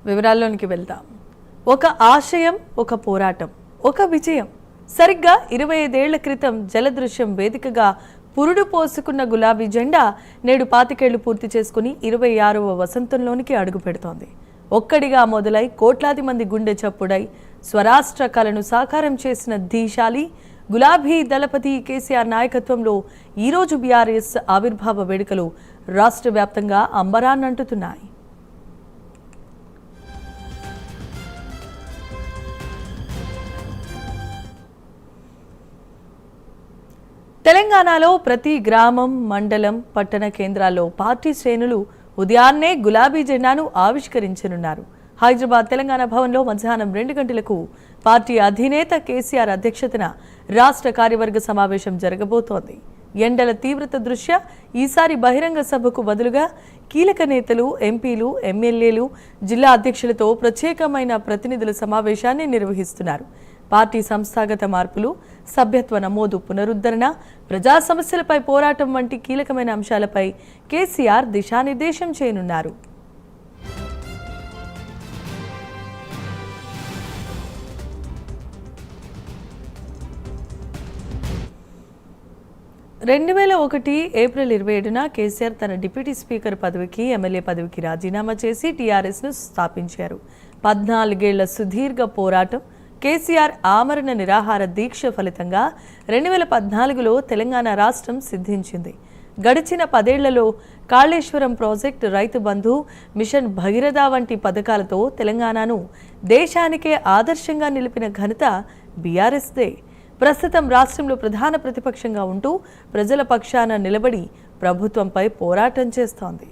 వివరాల్లోనికి వెళ్దాం. ఒక ఆశయం, ఒక పోరాటం, ఒక విజయం. సరిగ్గా 25 ఏళ్ల క్రితం జలదృశ్యం వేదికగా పురుడు పోసుకున్న గులాబీ జెండా నేడు 25 ఏళ్లు పూర్తి చేసుకుని 26వ వసంతంలోనికి అడుగు పెడుతోంది. ఒక్కడిగా మొదలై కోట్లాది మంది గుండె చప్పుడై స్వరాష్ట్ర కళను సాకారం చేసిన ధీశాలి గులాబీ దళపతి కేసీఆర్ నాయకత్వంలో ఈరోజు బీఆర్ఎస్ ఆవిర్భావ వేడుకలు రాష్ట్ర వ్యాప్తంగా అంబరాన్నంటుతున్నాయి. తెలంగాణలో ప్రతి గ్రామం, మండలం, పట్టణ కేంద్రాల్లో పార్టీ శ్రేణులు ఉదయాన్నే గులాబీ జెండాను ఆవిష్కరించనున్నారు. హైదరాబాద్ తెలంగాణ భవన్లో మధ్యాహ్నం 2 గంటలకు పార్టీ అధినేత కేసీఆర్ అధ్యక్షతన రాష్ట్ర కార్యవర్గ సమావేశం జరగబోతోంది. ఎండల తీవ్రత దృష్ట్యా ఈసారి బహిరంగ సభకు బదులుగా కీలక నేతలు, ఎంపీలు, ఎమ్మెల్యేలు, జిల్లా అధ్యక్షులతో ప్రత్యేకమైన ప్రతినిధుల సమావేశాన్ని నిర్వహిస్తున్నారు. పార్టీ సంస్థాగత మార్పులు, సభ్యత్వ నమోదు పునరుద్ధరణ, ప్రజా సమస్యలపై పోరాటం వంటి కీలకమైన అంశాలపై కేసీఆర్ దిశానిర్దేశం చేయనున్నారు. ఏప్రిల్ 27న కేసీఆర్ తన డిప్యూటీ స్పీకర్ పదవికి, ఎమ్మెల్యే పదవికి రాజీనామా చేసి టీఆర్ఎస్ను స్థాపించారు. 14 ఏళ్ల సుదీర్ఘ పోరాటం, కేసీఆర్ ఆమరణ నిరాహార దీక్ష ఫలితంగా 2014లో తెలంగాణ రాష్ట్రం సిద్ధించింది. గడిచిన 10 ఏళ్లలో కాళేశ్వరం ప్రాజెక్టు, రైతు బంధు, మిషన్ భగీరథ వంటి పథకాలతో తెలంగాణను దేశానికే ఆదర్శంగా నిలిపిన ఘనత బీఆర్ఎస్దే. ప్రస్తుతం రాష్ట్రంలో ప్రధాన ప్రతిపక్షంగా ఉంటూ ప్రజల పక్షాన నిలబడి ప్రభుత్వంపై పోరాటం చేస్తోంది.